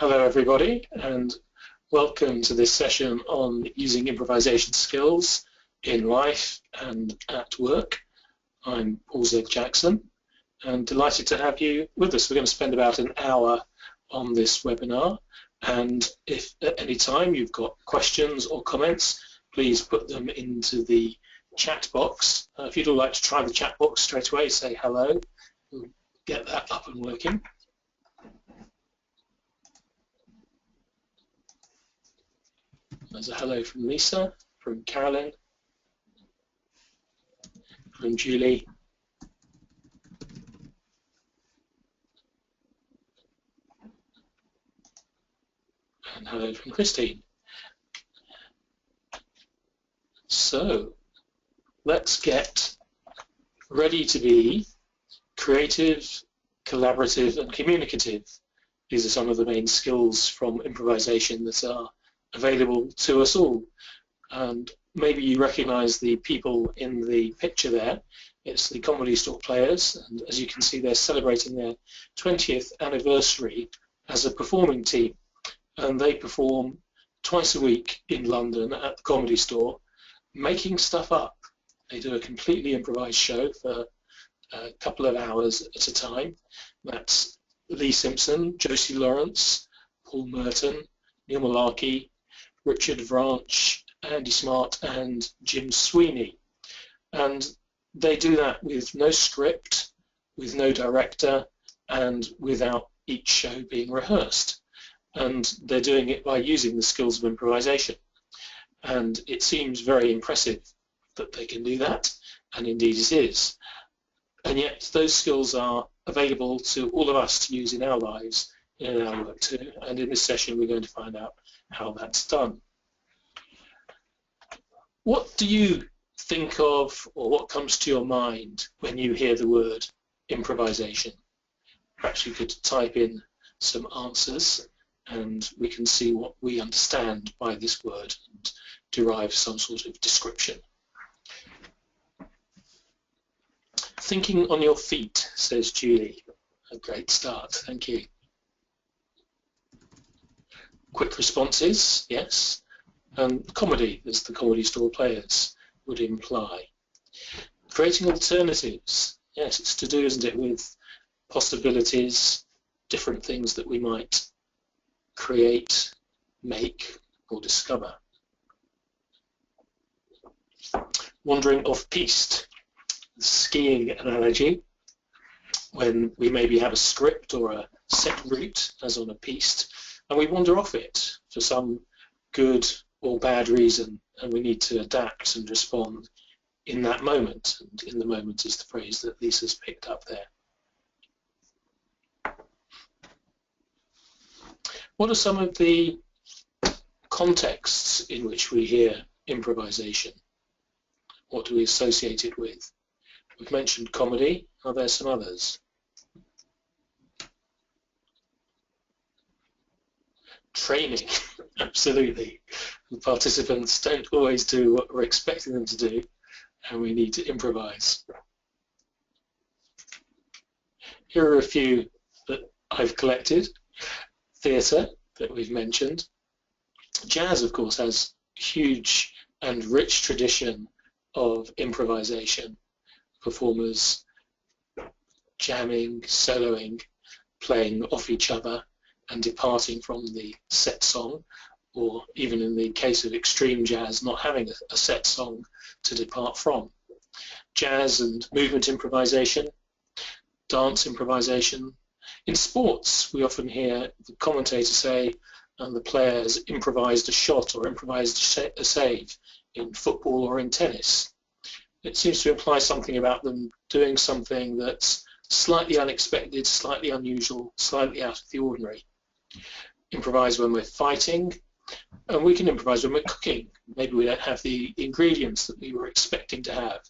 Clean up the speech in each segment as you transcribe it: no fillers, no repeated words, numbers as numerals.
Hello everybody, and welcome to this session on using improvisation skills in life and at work. I'm Paul Z. Jackson and delighted to have you with us. We're going to spend about an hour on this webinar, and if at any time you've got questions or comments, please put them into the chat box. If you'd all like to try the chat box straight away, say hello. We'll get that up and working. There's a hello from Lisa, from Carolyn, from Julie, and hello from Christine. So let's get ready to be creative, collaborative, and communicative. These are some of the main skills from improvisation that are available to us all. And maybe you recognize the people in the picture there. It's the Comedy Store players, and as you can see, they're celebrating their 20th anniversary as a performing team, and they perform twice a week in London at the Comedy Store, making stuff up. They do a completely improvised show for a couple of hours at a time. That's Lee Simpson, Josie Lawrence, Paul Merton, Neil Malarkey, Richard Branch, Andy Smart, and Jim Sweeney. And they do that with no script, with no director, and without each show being rehearsed. And they're doing it by using the skills of improvisation. And it seems very impressive that they can do that, and indeed it is. And yet those skills are available to all of us to use in our lives, in our work too, and in this session we're going to find out how that's done. What do you think of, or what comes to your mind when you hear the word improvisation? Perhaps you could type in some answers and we can see what we understand by this word and derive some sort of description. Thinking on your feet, says Julie. A great start, thank you. Quick responses, yes. And comedy, as the Comedy Store players would imply. Creating alternatives, yes, it's to do, isn't it, with possibilities, different things that we might create, make, or discover. Wandering off-piste, the skiing analogy, when we maybe have a script or a set route, as on a piste, and we wander off it for some good or bad reason, and we need to adapt and respond in that moment. And in the moment is the phrase that Lisa's picked up there. What are some of the contexts in which we hear improvisation? What do we associate it with? We've mentioned comedy. Are there some others? Training, absolutely. The participants don't always do what we're expecting them to do, and we need to improvise. Here are a few that I've collected. Theatre, that we've mentioned. Jazz, of course, has a huge and rich tradition of improvisation. Performers jamming, soloing, playing off each other, and departing from the set song, or even in the case of extreme jazz, not having a set song to depart from. Jazz and movement improvisation, dance improvisation. In sports, we often hear the commentator say, and the players improvised a shot or improvised a save in football or in tennis. It seems to imply something about them doing something that's slightly unexpected, slightly unusual, slightly out of the ordinary. Improvise when we're fighting, and we can improvise when we're cooking. Maybe we don't have the ingredients that we were expecting to have,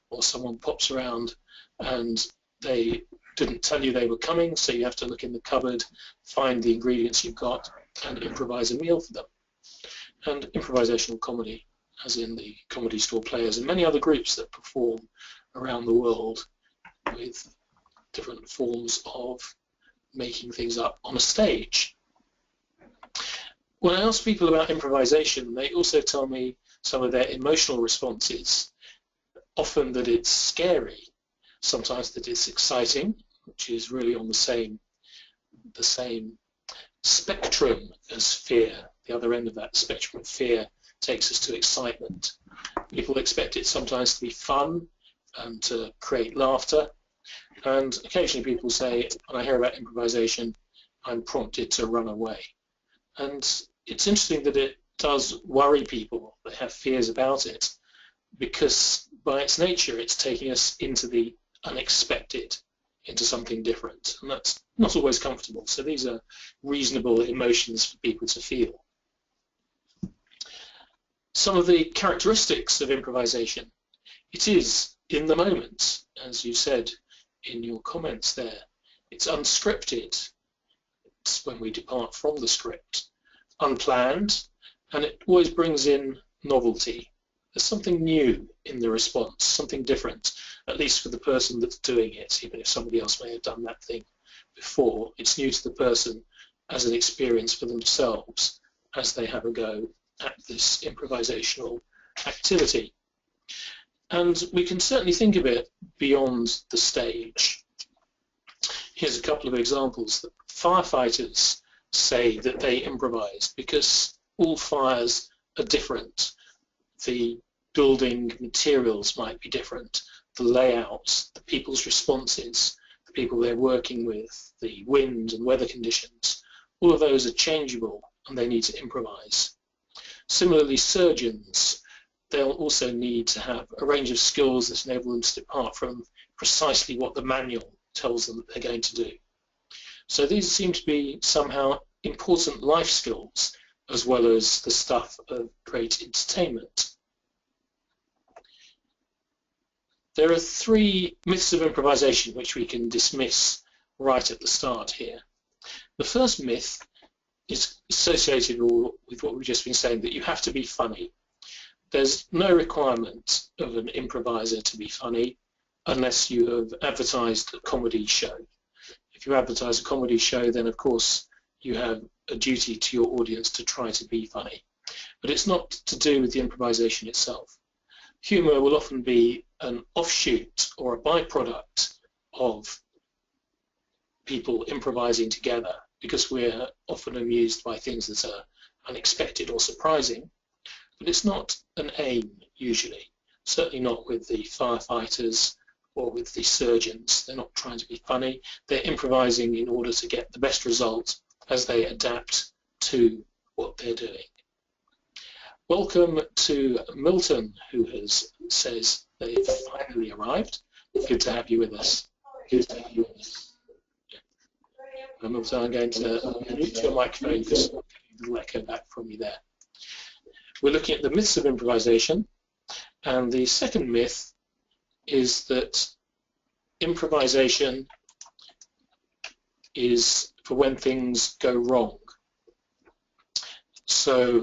or someone pops around and they didn't tell you they were coming, so you have to look in the cupboard, find the ingredients you've got, and improvise a meal for them. And improvisational comedy, as in the Comedy Store players and many other groups that perform around the world with different forms of making things up on a stage. When I ask people about improvisation, they also tell me some of their emotional responses, often that it's scary, sometimes that it's exciting, which is really on the same spectrum as fear. The other end of that spectrum of fear takes us to excitement. People expect it sometimes to be fun and to create laughter, and occasionally people say, when I hear about improvisation, I'm prompted to run away. And it's interesting that it does worry people that have fears about it, because by its nature it's taking us into the unexpected, into something different, and that's not always comfortable. So these are reasonable emotions for people to feel. Some of the characteristics of improvisation: it is in the moment, as you said in your comments there. It's unscripted. It's when we depart from the script. Unplanned, and it always brings in novelty. There's something new in the response, something different, at least for the person that's doing it. Even if somebody else may have done that thing before, it's new to the person as an experience for themselves as they have a go at this improvisational activity. And we can certainly think of it beyond the stage. Here's a couple of examples. Firefighters say that they improvise because all fires are different. The building materials might be different, the layouts, the people's responses, the people they're working with, the wind and weather conditions, all of those are changeable and they need to improvise. Similarly, surgeons, they'll also need to have a range of skills that enable them to depart from precisely what the manual tells them that they're going to do. So these seem to be somehow important life skills as well as the stuff of great entertainment. There are three myths of improvisation which we can dismiss right at the start here. The first myth is associated with what we've just been saying, that you have to be funny. There's no requirement of an improviser to be funny unless you have advertised a comedy show. If you advertise a comedy show, then of course you have a duty to your audience to try to be funny. But it's not to do with the improvisation itself. Humour will often be an offshoot or a byproduct of people improvising together, because we're often amused by things that are unexpected or surprising, but it's not an aim usually, certainly not with the firefighters or with the surgeons. They're not trying to be funny, they're improvising in order to get the best result as they adapt to what they're doing. Welcome to Milton, who says they've finally arrived. Good to have you with us. Good to have you with us. Milton, I'm going to mute your microphone because I'm getting a little echo back from you there. We're looking at the myths of improvisation, and the second myth is that improvisation is for when things go wrong. So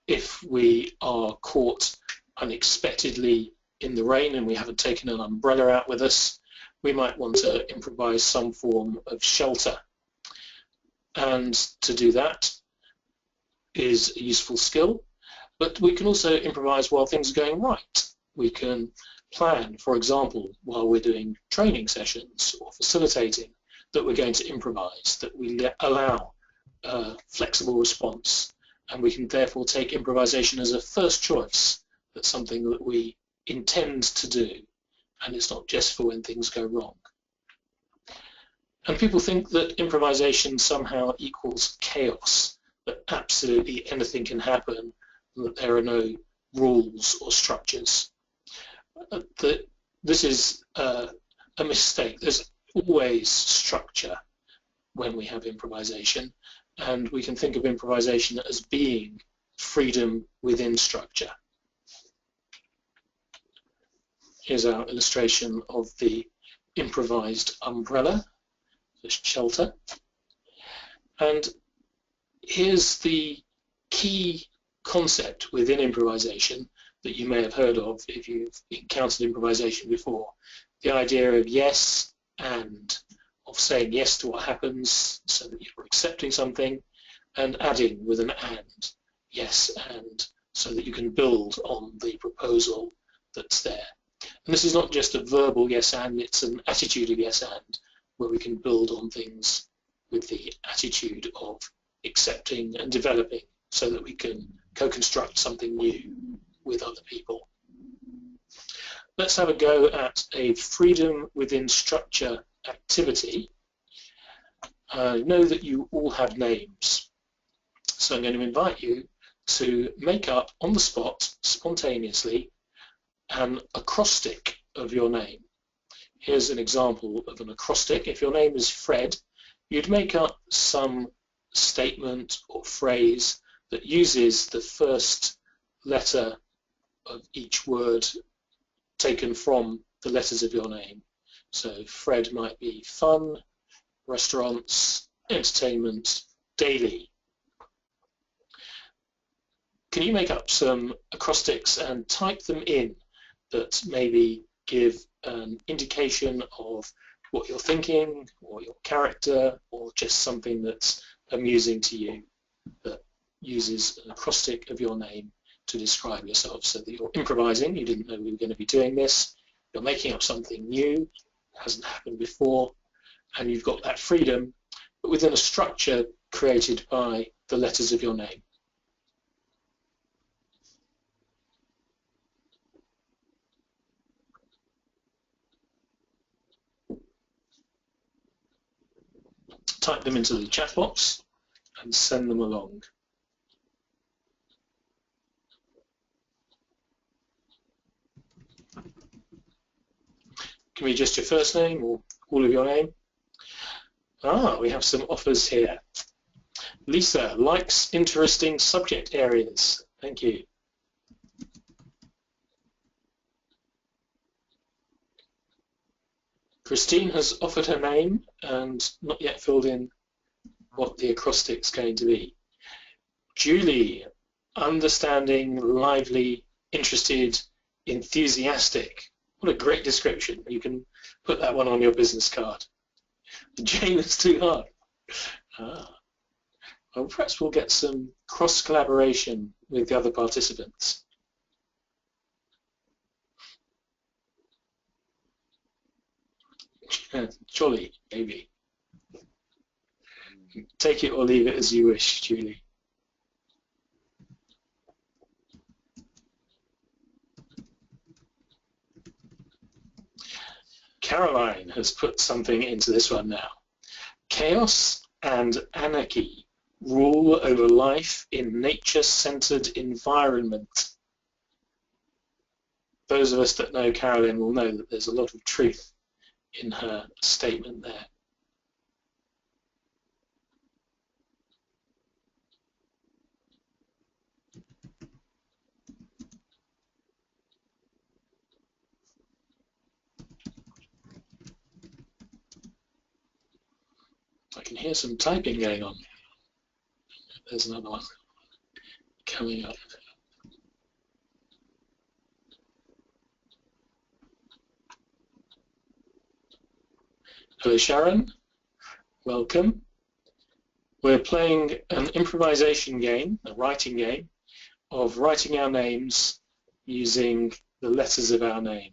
if we are caught unexpectedly in the rain and we haven't taken an umbrella out with us, we might want to improvise some form of shelter. And to do that is a useful skill, but we can also improvise while things are going right. We can plan, for example, while we're doing training sessions or facilitating, that we're going to improvise, that we allow a flexible response, and we can therefore take improvisation as a first choice. That's something that we intend to do, and it's not just for when things go wrong. And people think that improvisation somehow equals chaos, that absolutely anything can happen, and that there are no rules or structures. This is a mistake. There's always structure when we have improvisation, and we can think of improvisation as being freedom within structure. Here's our illustration of the improvised umbrella, the shelter. And here's the key concept within improvisation that you may have heard of if you've encountered improvisation before. The idea of yes and, of saying yes to what happens so that you're accepting something, and adding with an and, yes and, so that you can build on the proposal that's there. And this is not just a verbal yes and, it's an attitude of yes and, where we can build on things with the attitude of accepting and developing so that we can co-construct something new with other people. Let's have a go at a freedom within structure activity. Know that you all have names. So I'm going to invite you to make up on the spot, spontaneously, an acrostic of your name. Here's an example of an acrostic. If your name is Fred, you'd make up some statement or phrase that uses the first letter of each word taken from the letters of your name. So Fred might be fun, restaurants, entertainment, daily. Can you make up some acrostics and type them in that maybe give an indication of what you're thinking or your character or just something that's amusing to you that uses an acrostic of your name to describe yourself, so that you're improvising, you didn't know we were going to be doing this, you're making up something new, hasn't happened before, and you've got that freedom, but within a structure created by the letters of your name. Type them into the chat box and send them along. Can be just your first name or all of your name. We have some offers here. Lisa likes interesting subject areas. Thank you. Christine has offered her name and not yet filled in what the acrostic's going to be. Julie, understanding, lively, interested, enthusiastic. What a great description. You can put that one on your business card. Jane is too hard. Well, perhaps we'll get some cross-collaboration with the other participants. Jolly, maybe. Take it or leave it as you wish, Julie. Caroline has put something into this one now. Chaos and anarchy rule over life in nature-centered environment. Those of us that know Caroline will know that there's a lot of truth in her statement there. I can hear some typing going on. There's another one coming up. Hello Sharon, welcome. We're playing an improvisation game, a writing game, of writing our names using the letters of our name.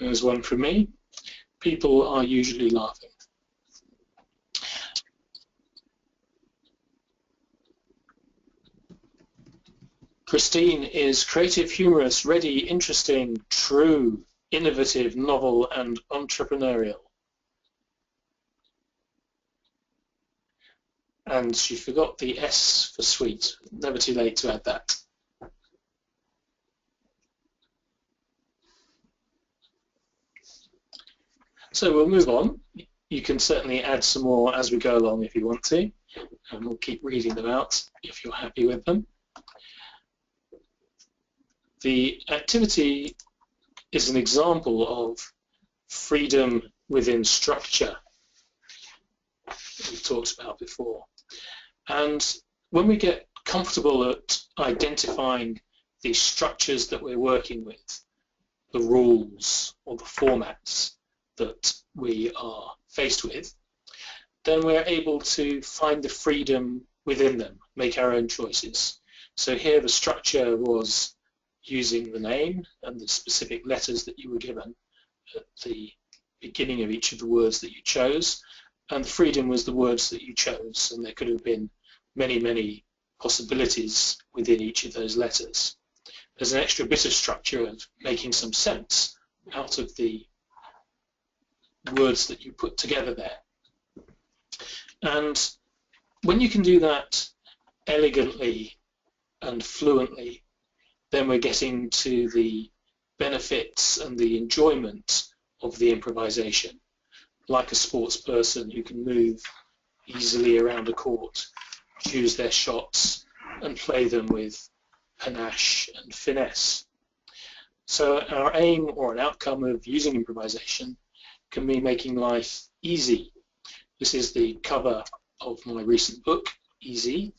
There's one from me. People are usually laughing. Christine is creative, humorous, ready, interesting, true, innovative, novel, and entrepreneurial. And she forgot the S for sweet. Never too late to add that. So we'll move on. You can certainly add some more as we go along if you want to, and we'll keep reading them out if you're happy with them. The activity is an example of freedom within structure that we've talked about before. And when we get comfortable at identifying the structures that we're working with, the rules or the formats that we are faced with, then we're able to find the freedom within them, make our own choices. So here the structure was using the name and the specific letters that you were given at the beginning of each of the words that you chose, and the freedom was the words that you chose, and there could have been many, many possibilities within each of those letters. There's an extra bit of structure of making some sense out of the words that you put together there. And when you can do that elegantly and fluently, then we're getting to the benefits and the enjoyment of the improvisation, like a sports person who can move easily around a court, choose their shots and play them with panache and finesse. So our aim or an outcome of using improvisation can be making life easy. This is the cover of my recent book, Easy,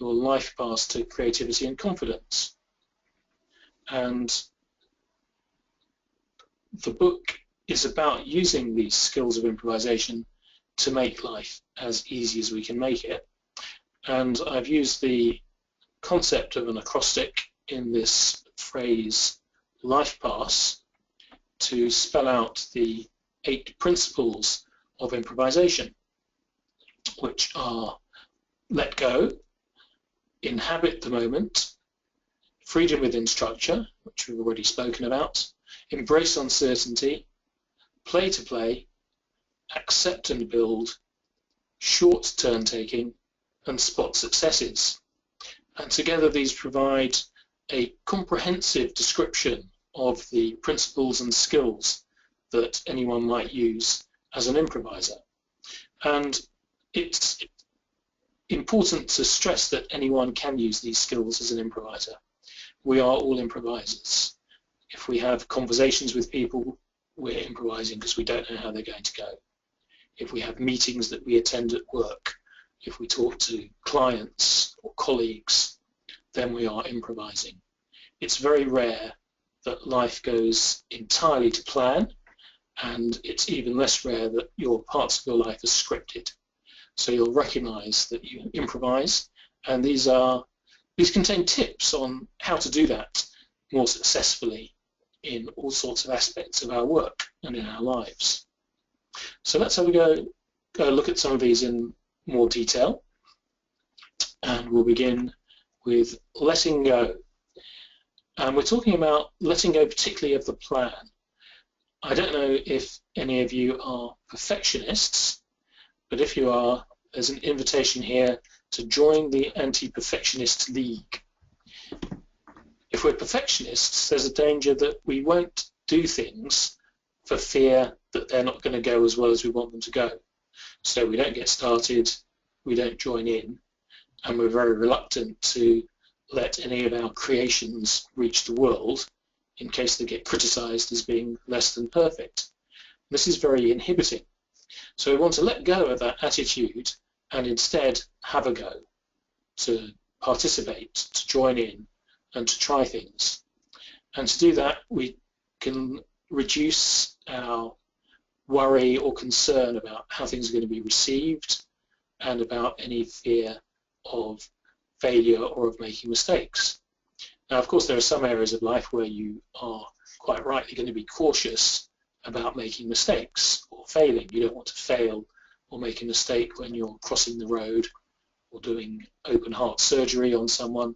Your Life Pass to Creativity and Confidence. And the book is about using these skills of improvisation to make life as easy as we can make it. And I've used the concept of an acrostic in this phrase, LIFEPASS, to spell out the 8 principles of improvisation, which are let go, inhabit the moment, freedom within structure, which we've already spoken about, embrace uncertainty, play to play, accept and build, short turn taking, and spot successes. And together these provide a comprehensive description of the principles and skills that anyone might use as an improviser. And it's important to stress that anyone can use these skills as an improviser. We are all improvisers. If we have conversations with people, we're improvising because we don't know how they're going to go. If we have meetings that we attend at work, if we talk to clients or colleagues, then we are improvising. It's very rare that life goes entirely to plan, and it's even less rare that your parts of your life are scripted. So you'll recognize that you improvise, and these contain tips on how to do that more successfully in all sorts of aspects of our work and in our lives. So let's have a go look at some of these in more detail, and we'll begin with letting go. And we're talking about letting go particularly of the plan. I don't know if any of you are perfectionists, but if you are, there's an invitation here to join the Anti-Perfectionist League. If we're perfectionists, there's a danger that we won't do things for fear that they're not going to go as well as we want them to go. So we don't get started, we don't join in, and we're very reluctant to let any of our creations reach the world in case they get criticized as being less than perfect. This is very inhibiting. So we want to let go of that attitude and instead have a go, to participate, to join in, and to try things. And to do that, we can reduce our worry or concern about how things are going to be received and about any fear of failure or of making mistakes. Now, of course, there are some areas of life where you are quite rightly going to be cautious about making mistakes or failing. You don't want to fail or make a mistake when you're crossing the road or doing open heart surgery on someone,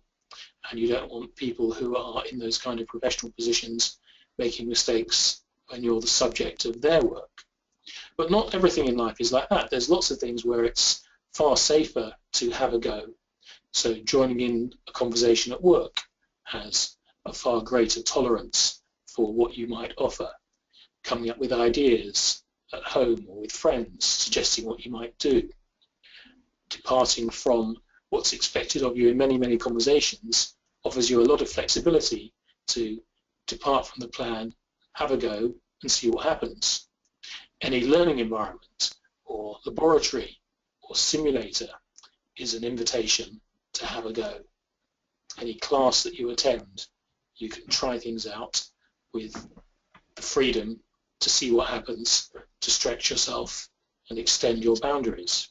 and you don't want people who are in those kind of professional positions making mistakes when you're the subject of their work. But not everything in life is like that. There's lots of things where it's far safer to have a go. So joining in a conversation at work has a far greater tolerance for what you might offer. Coming up with ideas at home or with friends, suggesting what you might do. Departing from what's expected of you in many, many conversations offers you a lot of flexibility to depart from the plan, have a go, and see what happens. Any learning environment or laboratory or simulator is an invitation to have a go. Any class that you attend, you can try things out with the freedom to see what happens, to stretch yourself and extend your boundaries.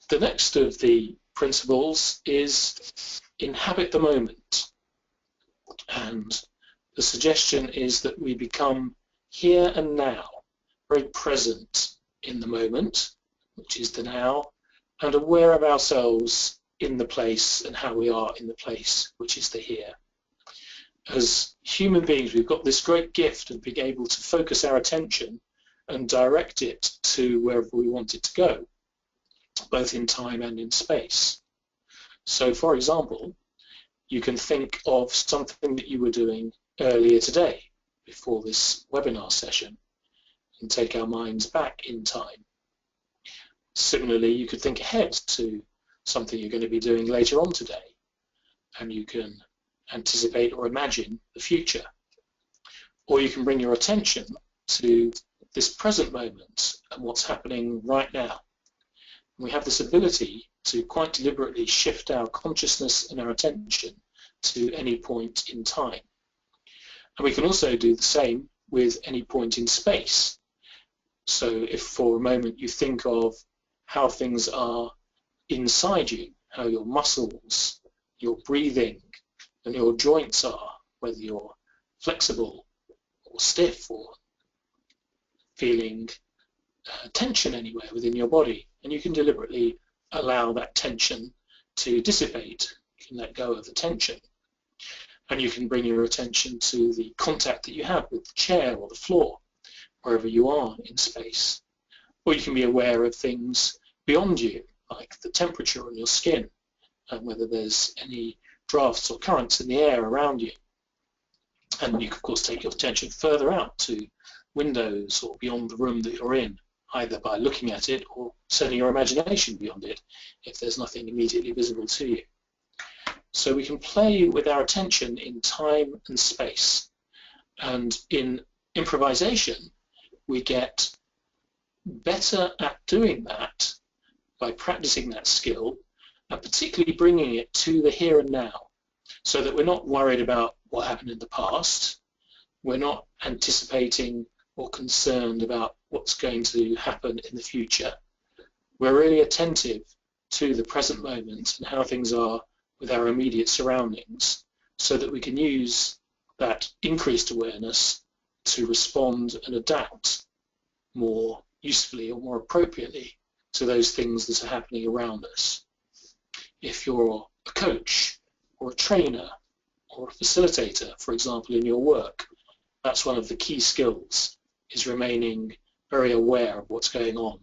The next of the principles is inhabit the moment. And the suggestion is that we become here and now, very present in the moment, which is the now, and aware of ourselves in the place and how we are in the place, which is the here. As human beings, we've got this great gift of being able to focus our attention and direct it to wherever we want it to go, both in time and in space. So, for example, you can think of something that you were doing earlier today, before this webinar session, and take our minds back in time. Similarly, you could think ahead to something you're going to be doing later on today, and you can anticipate or imagine the future. Or you can bring your attention to this present moment and what's happening right now. And we have this ability to quite deliberately shift our consciousness and our attention to any point in time. And we can also do the same with any point in space. So if for a moment you think of how things are inside you, how your muscles, your breathing, and your joints are, whether you're flexible or stiff or feeling tension anywhere within your body, and you can deliberately allow that tension to dissipate. You can let go of the tension, and you can bring your attention to the contact that you have with the chair or the floor, wherever you are in space. Or you can be aware of things beyond you, like the temperature on your skin, and whether there's any drafts or currents in the air around you. And you can, of course, take your attention further out to windows or beyond the room that you're in, either by looking at it or sending your imagination beyond it if there's nothing immediately visible to you. So we can play with our attention in time and space. And in improvisation, we get better at doing that by practicing that skill, and particularly bringing it to the here and now, so that we're not worried about what happened in the past, we're not anticipating or concerned about what's going to happen in the future. We're really attentive to the present moment and how things are with our immediate surroundings, so that we can use that increased awareness to respond and adapt more usefully or more appropriately to those things that are happening around us. If you're a coach or a trainer or a facilitator, for example, in your work, that's one of the key skills, is remaining very aware of what's going on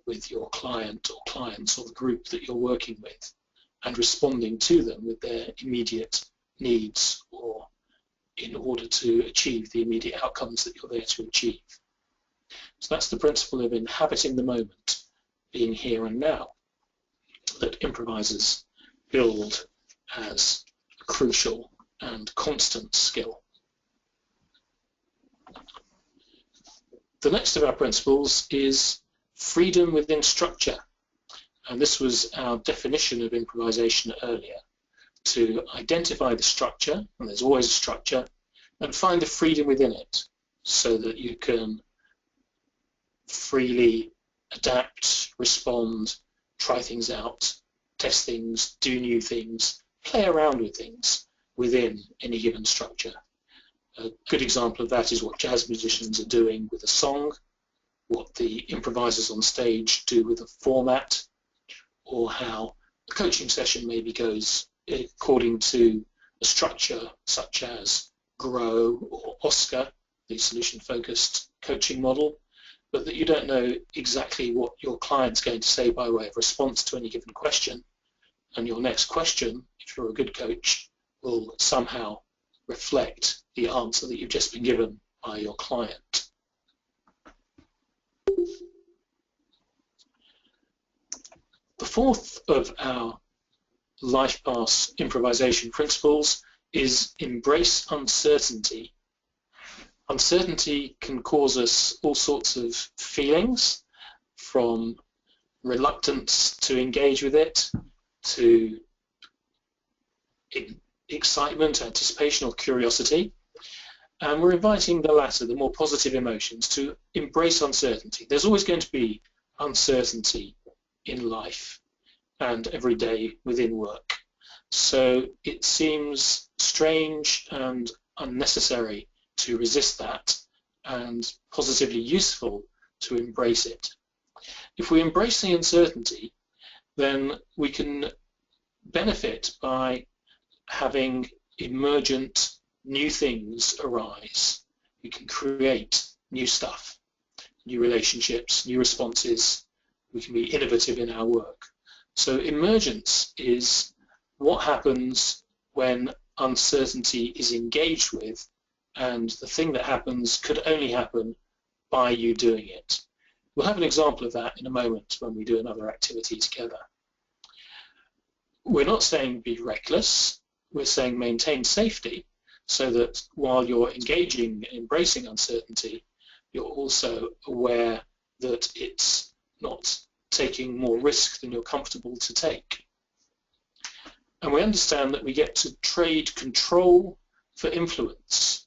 with your client or clients or the group that you're working with, and responding to them with their immediate needs or in order to achieve the immediate outcomes that you're there to achieve. So that's the principle of inhabiting the moment, being here and now, that improvisers build as a crucial and constant skill. The next of our principles is freedom within structure. And this was our definition of improvisation earlier, to identify the structure, and there's always a structure, and find the freedom within it so that you can freely adapt, respond, try things out, test things, do new things, play around with things within any given structure. A good example of that is what jazz musicians are doing with a song, what the improvisers on stage do with a format, or how a coaching session maybe goes according to a structure such as GROW or OSCAR, the solution-focused coaching model, but that you don't know exactly what your client's going to say by way of response to any given question. And your next question, if you're a good coach, will somehow reflect the answer that you've just been given by your client. The fourth of our LIFEPASS improvisation principles is embrace uncertainty. Uncertainty can cause us all sorts of feelings, from reluctance to engage with it, to excitement, anticipation, or curiosity. And we're inviting the latter, the more positive emotions, to embrace uncertainty. There's always going to be uncertainty in life and every day within work. So it seems strange and unnecessary to resist that, and positively useful to embrace it. If we embrace the uncertainty, then we can benefit by having emergent new things arise. We can create new stuff, new relationships, new responses. We can be innovative in our work. So emergence is what happens when uncertainty is engaged with, and the thing that happens could only happen by you doing it. We'll have an example of that in a moment when we do another activity together. We're not saying be reckless, we're saying maintain safety, so that while you're engaging and embracing uncertainty, you're also aware that it's not taking more risk than you're comfortable to take. And we understand that we get to trade control for influence.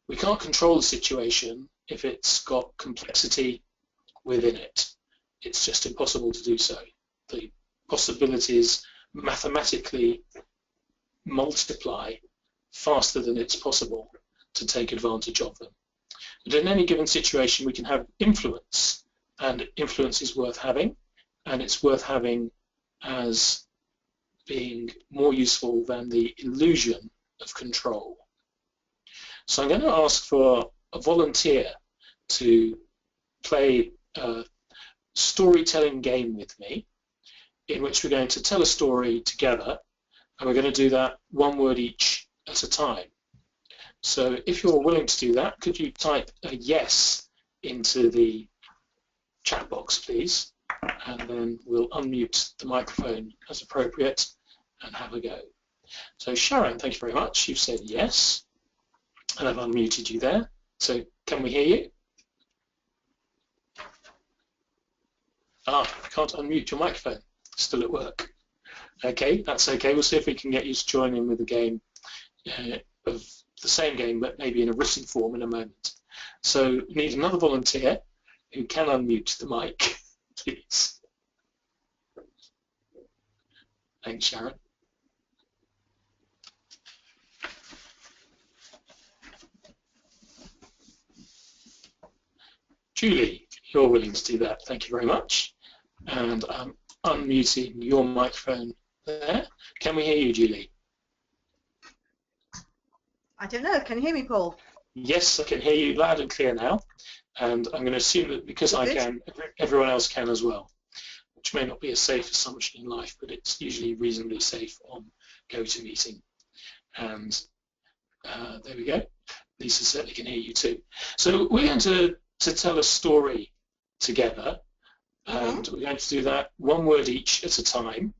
We can't control the situation if it's got complexity within it. It's just impossible to do so. The possibilities mathematically multiply faster than it's possible to take advantage of them. But in any given situation, we can have influence, and influence is worth having, and it's worth having as being more useful than the illusion of control. So I'm going to ask for a volunteer to play a storytelling game with me, in which we're going to tell a story together, and we're going to do that one word each at a time. So if you're willing to do that, could you type a yes into the chat box, please? And then we'll unmute the microphone as appropriate and have a go. So Sharon, thank you very much. You've said yes, and I've unmuted you there. So can we hear you? I can't unmute your microphone. Still at work. Okay, that's okay. We'll see if we can get you to join in with the game, of the same game, but maybe in a written form in a moment. So we need another volunteer who can unmute the mic, please. Thanks, Sharon. Julie, you're willing to do that. Thank you very much. And I'm unmuting your microphone there. Can we hear you, Julie? I don't know. Can you hear me, Paul? Yes, I can hear you loud and clear now. And I'm going to assume that because I can, everyone else can as well, which may not be a safe assumption in life, but it's usually reasonably safe on GoToMeeting. And there we go. Lisa certainly can hear you too. So we're going to tell a story together, and we're going to do that one word each at a time.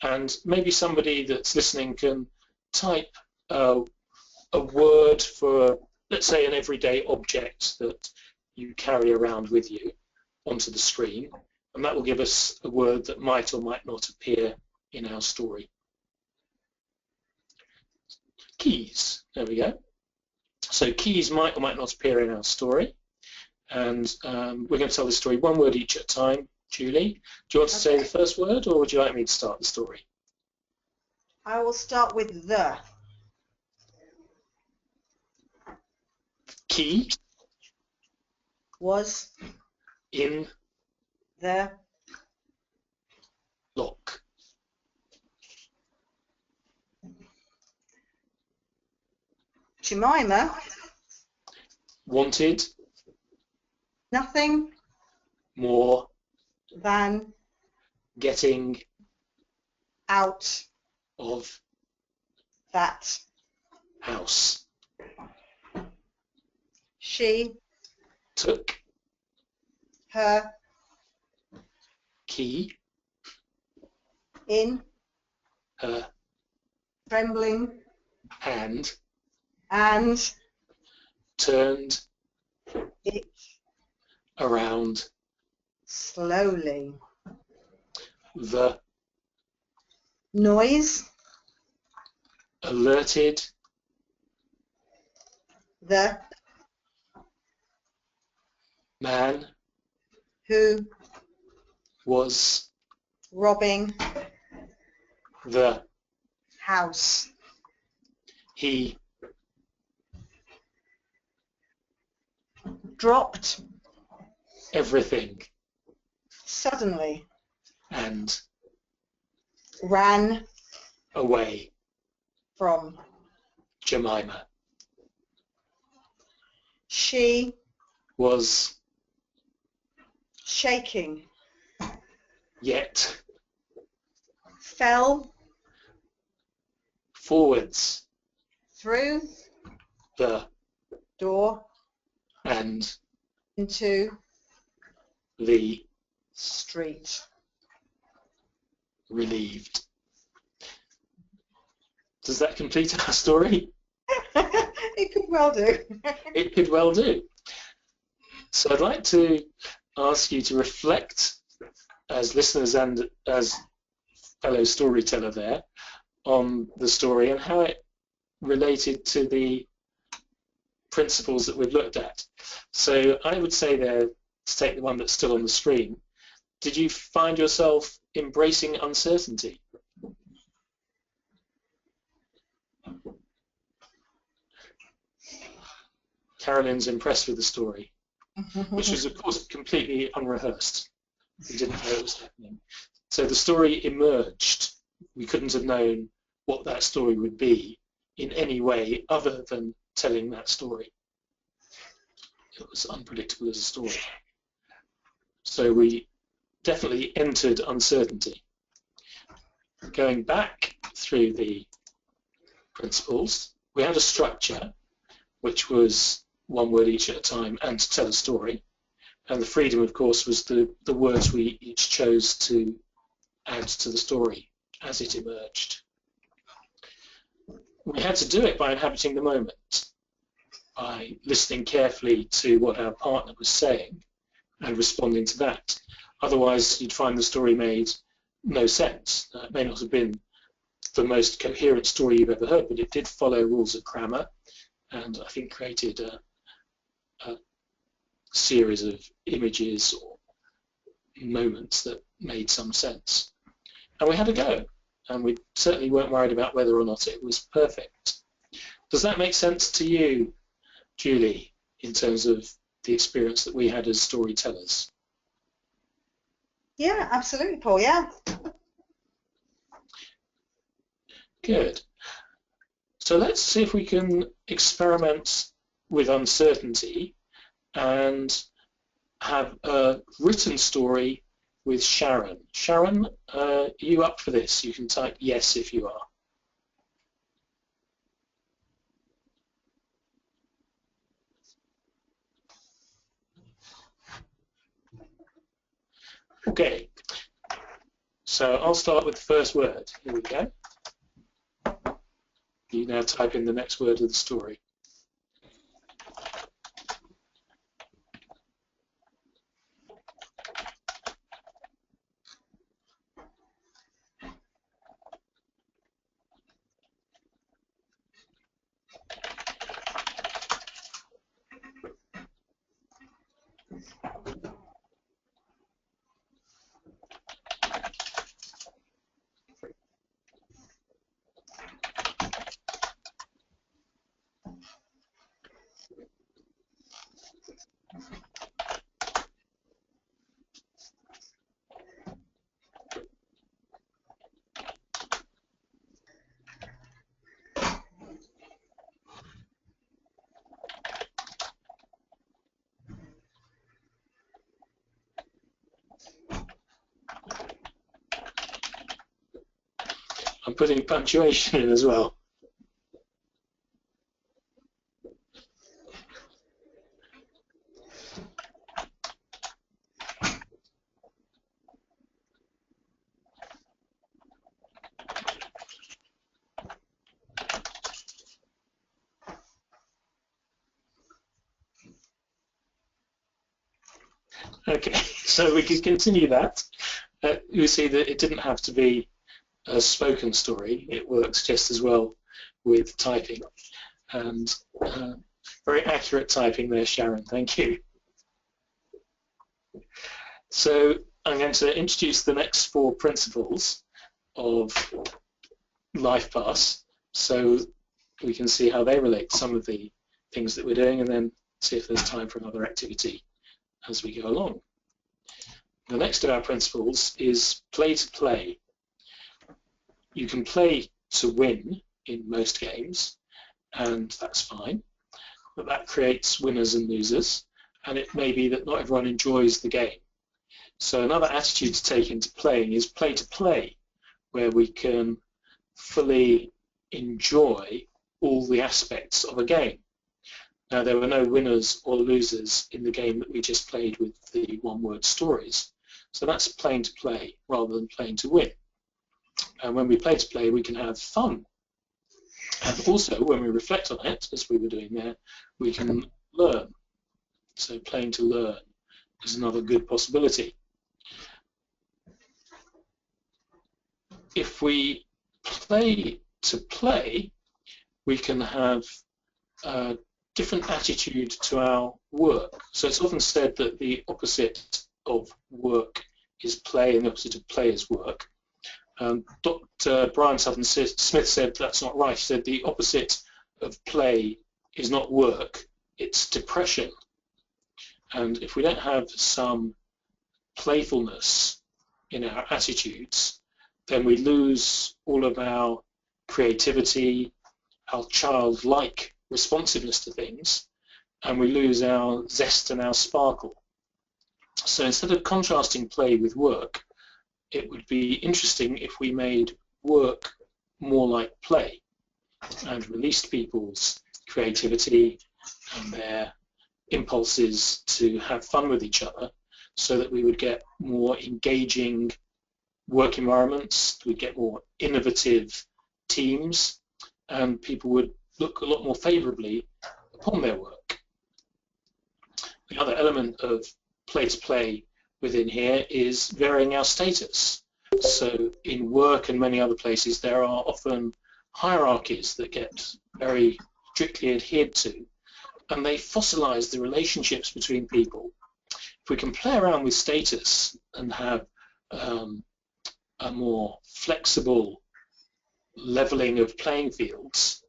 And maybe somebody that's listening can type a word for, let's say, an everyday object that you carry around with you onto the screen, and that will give us a word that might or might not appear in our story. Keys, there we go. So keys might or might not appear in our story, and we're going to tell the story one word each at a time. Julie, do you want to say the first word, or would you like me to start the story? I will start with the. Key. Was. In. The. Lock. Jemima. Wanted. Nothing. More. Than. Getting. Out. Of. That. House. She. Took. Her. Key. in her trembling hand, and turned it around slowly. the Noise, alerted the man who was robbing the house. he Dropped everything suddenly. and Ran away from. Jemima. She Was shaking. yet Fell forwards through the door and into the street. relieved. Does that complete our story? It could well do. It could well do. So I'd like to ask you to reflect as listeners and as fellow storyteller there on the story and how it related to the principles that we've looked at. So I would say there, to take the one that's still on the screen, did you find yourself embracing uncertainty? Carolyn's impressed with the story, which was of course completely unrehearsed. We didn't know it was happening. So the story emerged. We couldn't have known what that story would be in any way other than telling that story. It was unpredictable as a story. So we definitely entered uncertainty. Going back through the principles, we had a structure, which was one word each at a time and to tell a story. And the freedom, of course, was the words we each chose to add to the story as it emerged. We had to do it by inhabiting the moment, by listening carefully to what our partner was saying and responding to that. Otherwise, you'd find the story made no sense. It may not have been the most coherent story you've ever heard, but it did follow rules of grammar and I think created a series of images or moments that made some sense. And we had a go, and we certainly weren't worried about whether or not it was perfect. Does that make sense to you, Julie, in terms of the experience that we had as storytellers? Yeah, absolutely, Paul, yeah. Good. So let's see if we can experiment with uncertainty and have a written story with Sharon. Sharon, are you up for this? You can type yes if you are. Okay, so I'll start with the first word. Here we go. You now type in the next word of the story. I'm putting punctuation in as well. Okay, so we could continue that. You see that it didn't have to be a spoken story. It works just as well with typing. And very accurate typing there, Sharon. Thank you. So I'm going to introduce the next 4 principles of LIFEPASS so we can see how they relate to some of the things that we're doing, and then see if there's time for another activity as we go along. The next of our principles is play to play. You can play to win in most games, and that's fine, but that creates winners and losers, and it may be that not everyone enjoys the game. So another attitude to take into playing is play to play, where we can fully enjoy all the aspects of a game. Now, there were no winners or losers in the game that we just played with the one-word stories, so that's playing to play rather than playing to win. And when we play to play, we can have fun. And also, when we reflect on it, as we were doing there, we can learn. So playing to learn is another good possibility. If we play to play, we can have a different attitude to our work. So it's often said that the opposite of work is play and the opposite of play is work. Dr. Brian Sutton Smith said that's not right. He said the opposite of play is not work, it's depression. And if we don't have some playfulness in our attitudes, then we lose all of our creativity, our childlike responsiveness to things, and we lose our zest and our sparkle. So instead of contrasting play with work, it would be interesting if we made work more like play and released people's creativity and their impulses to have fun with each other, so that we would get more engaging work environments, we'd get more innovative teams, and people would look a lot more favourably upon their work. The other element of play to play within here is varying our status. So in work and many other places, there are often hierarchies that get very strictly adhered to, and they fossilize the relationships between people. If we can play around with status and have a more flexible leveling of playing fields,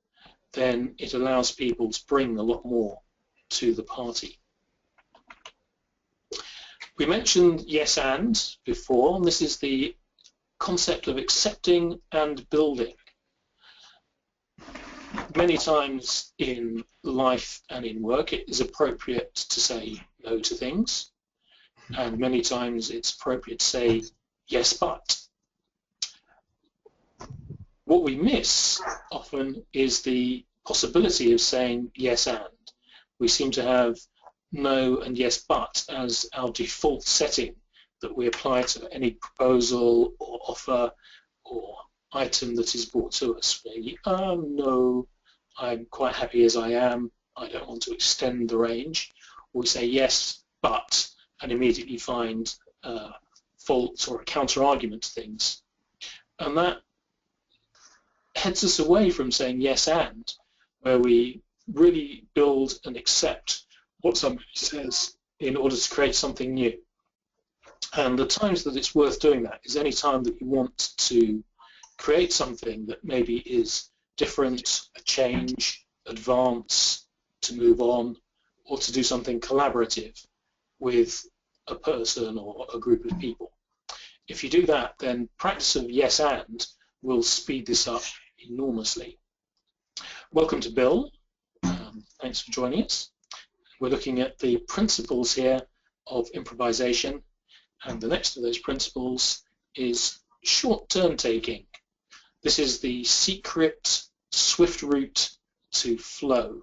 then it allows people to bring a lot more to the party. We mentioned yes and before, and this is the concept of accepting and building. Many times in life and in work it is appropriate to say no to things, and many times it's appropriate to say yes but. What we miss often is the possibility of saying yes and. We seem to have no and yes but as our default setting that we apply to any proposal or offer or item that is brought to us. We, no, I'm quite happy as I am, I don't want to extend the range. Or we say yes but and immediately find faults or a counter argument to things. And that heads us away from saying yes and, where we really build and accept what somebody says in order to create something new. And the times that it's worth doing that is any time that you want to create something that maybe is different, a change, advance, to move on, or to do something collaborative with a person or a group of people. If you do that, then practice of yes and will speed this up enormously. Welcome to Bill. Thanks for joining us. We're looking at the principles here of improvisation, and the next of those principles is short turn taking. This is the secret swift route to flow,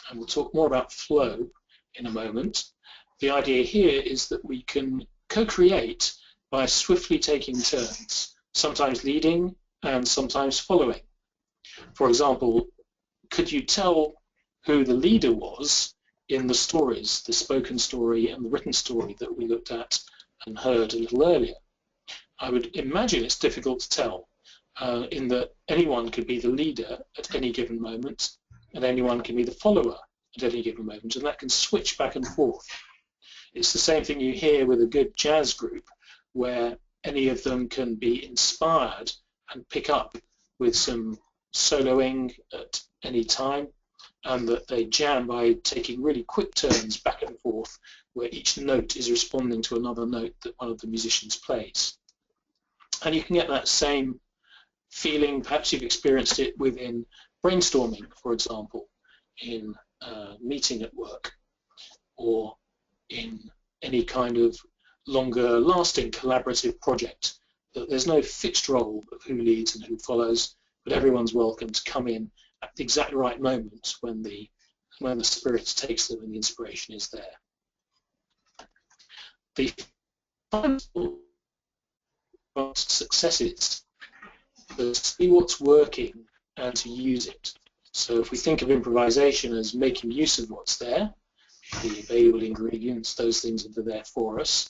and we'll talk more about flow in a moment. The idea here is that we can co-create by swiftly taking turns, sometimes leading and sometimes following. For example, could you tell who the leader was in the stories, the spoken story and the written story that we looked at and heard a little earlier. I would imagine it's difficult to tell in that anyone could be the leader at any given moment and anyone can be the follower at any given moment, and that can switch back and forth. It's the same thing you hear with a good jazz group, where any of them can be inspired and pick up with some soloing at any time, and that they jam by taking really quick turns back and forth, where each note is responding to another note that one of the musicians plays. And you can get that same feeling, perhaps you've experienced it within brainstorming, for example, in a meeting at work, or in any kind of longer lasting collaborative project, that there's no fixed role of who leads and who follows, but everyone's welcome to come in at the exact right moment when the spirit takes them and the inspiration is there. The final successes, to see what's working and to use it. So if we think of improvisation as making use of what's there, the available ingredients, those things that are there for us,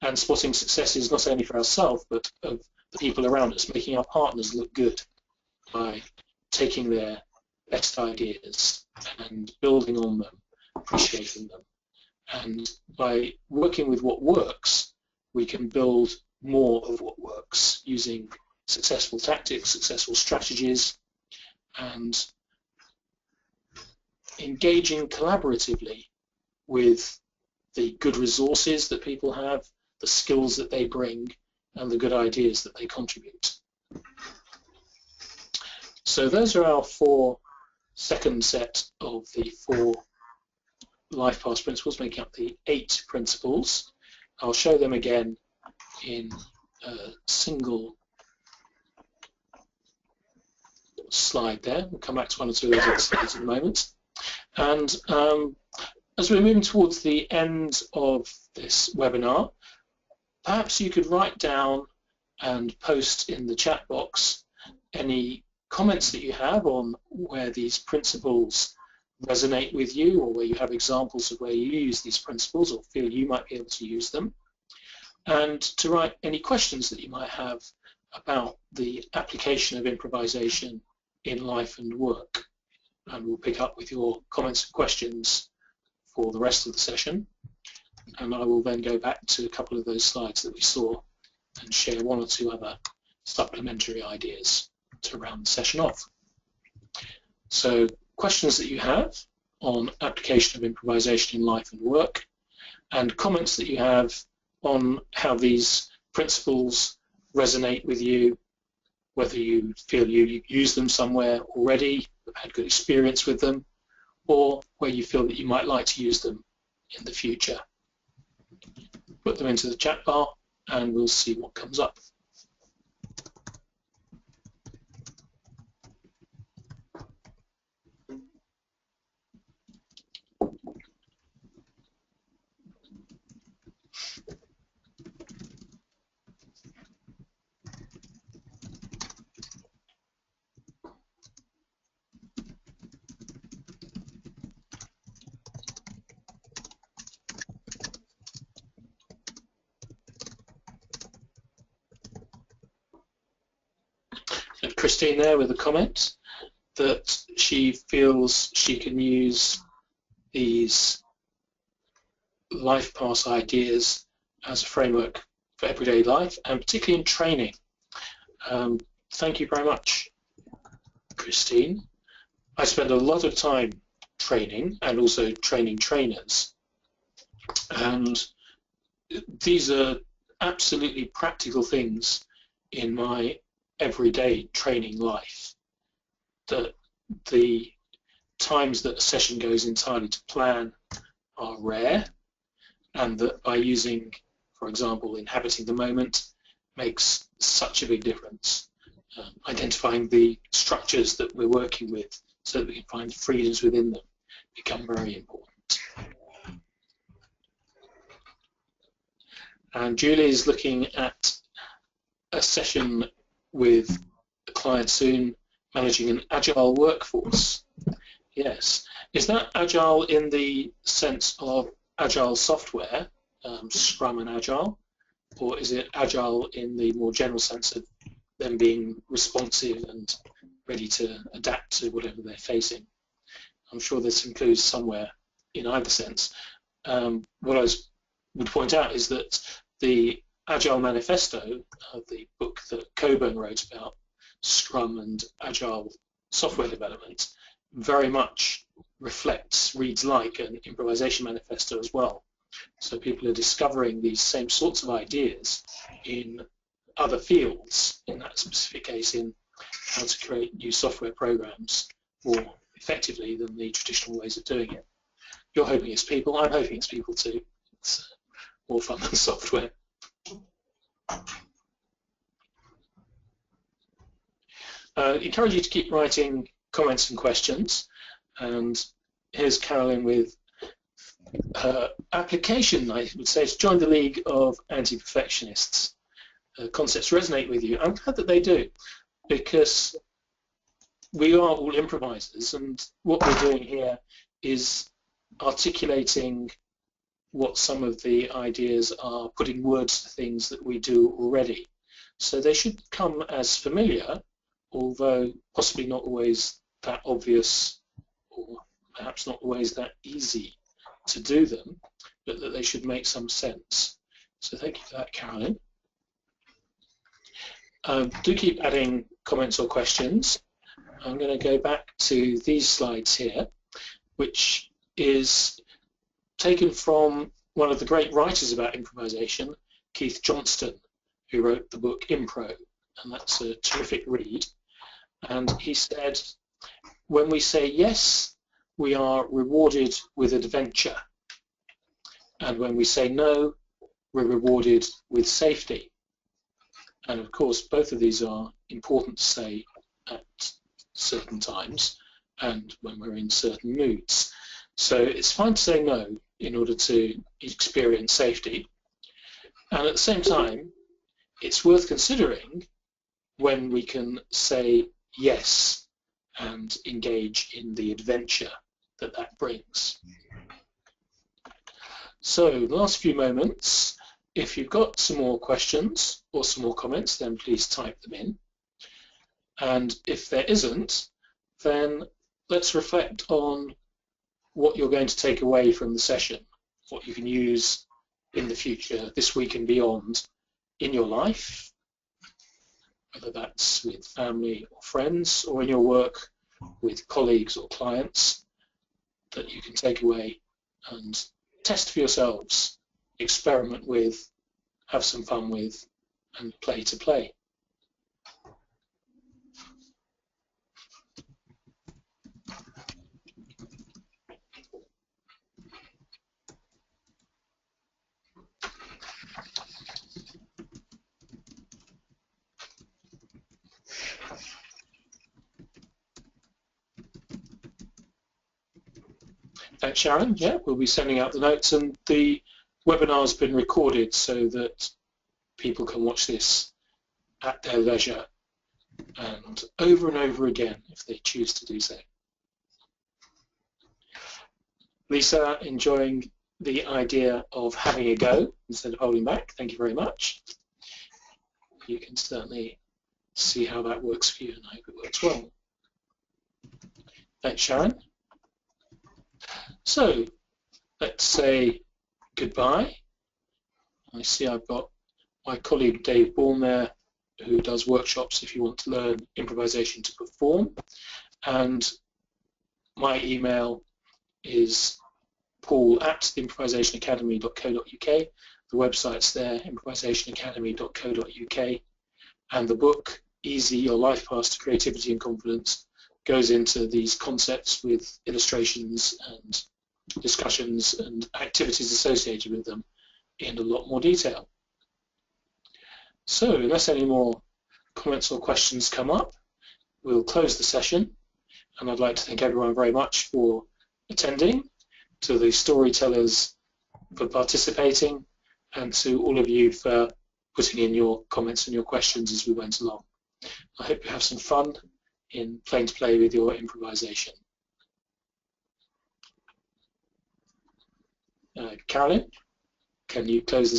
and spotting successes not only for ourselves but of the people around us, making our partners look good by taking their best ideas and building on them, appreciating them. And by working with what works, we can build more of what works using successful tactics, successful strategies, and engaging collaboratively with the good resources that people have, the skills that they bring, and the good ideas that they contribute. So those are our second set of the 4 LIFEPASS principles, making up the 8 principles. I'll show them again in a single slide there. We'll come back to one or two of those other slides in a moment. And as we're moving towards the end of this webinar, perhaps you could write down and post in the chat box any comments that you have on where these principles resonate with you, or where you have examples of where you use these principles or feel you might be able to use them, and to write any questions that you might have about the application of improvisation in life and work. And we'll pick up with your comments and questions for the rest of the session, and I will then go back to a couple of those slides that we saw and share one or two other supplementary ideas to round the session off. So questions that you have on application of improvisation in life and work, and comments that you have on how these principles resonate with you, whether you feel you use them somewhere already, have had good experience with them, or where you feel that you might like to use them in the future. Put them into the chat bar and we'll see what comes up. Christine there with a comment that she feels she can use these LIFEPASS ideas as a framework for everyday life, and particularly in training. Thank you very much, Christine. I spend a lot of time training and also training trainers, and these are absolutely practical things in my everyday training life, that the times that a session goes entirely to plan are rare, and that by using, for example, inhabiting the moment makes such a big difference. Identifying the structures that we're working with so that we can find freedoms within them become very important. And Julie is looking at a session with a client soon, managing an agile workforce. Yes, Is that agile in the sense of agile software, Scrum and Agile, or is it agile in the more general sense of them being responsive and ready to adapt to whatever they're facing? I'm sure there's some clues somewhere in either sense. What I would point out is that the Agile Manifesto, the book that Coburn wrote about Scrum and Agile software development, very much reads like an improvisation manifesto as well. So people are discovering these same sorts of ideas in other fields, in that specific case in how to create new software programs more effectively than the traditional ways of doing it. You're hoping it's people, I'm hoping it's people too. It's more fun than software. Encourage you to keep writing comments and questions, and here's Carolyn with her application, I would say, to join the League of Anti-Perfectionists. Concepts resonate with you. I'm glad that they do, because we are all improvisers, and what we're doing here is articulating what some of the ideas are, putting words to things that we do already. So they should come as familiar, although possibly not always that obvious, or perhaps not always that easy to do them, but that they should make some sense. So thank you for that, Carolyn. Do keep adding comments or questions. I'm going to go back to these slides here, which is taken from one of the great writers about improvisation, Keith Johnston, who wrote the book Impro, and that's a terrific read. And he said, when we say yes, we are rewarded with adventure. And when we say no, we're rewarded with safety. And of course, both of these are important to say at certain times and when we're in certain moods. So it's fine to say no in order to experience safety. And at the same time, it's worth considering when we can say yes and engage in the adventure that that brings. So the last few moments, if you've got some more questions or some more comments, then please type them in. And if there isn't, then let's reflect on what you're going to take away from the session, what you can use in the future, this week and beyond, in your life, whether that's with family or friends, or in your work with colleagues or clients, that you can take away and test for yourselves, experiment with, have some fun with, and play to play. Thanks, Sharon. Yeah, we'll be sending out the notes, and the webinar's been recorded so that people can watch this at their leisure and over again if they choose to do so. Lisa, enjoying the idea of having a go instead of holding back. Thank you very much. You can certainly see how that works for you, and I hope it works well. Thanks, Sharon. So let's say goodbye. I see I've got my colleague Dave Bourne, who does workshops if you want to learn improvisation to perform, and my email is paul@improvisationacademy.co.uk. The website's there, improvisationacademy.co.uk, and the book, Easy Your Life Pass to Creativity and Confidence, goes into these concepts with illustrations and discussions and activities associated with them in a lot more detail. So unless any more comments or questions come up, we'll close the session, and I'd like to thank everyone very much for attending, to the storytellers for participating, and to all of you for putting in your comments and your questions as we went along. I hope you have some fun in playing to play with your improvisation. Carolyn, can you close the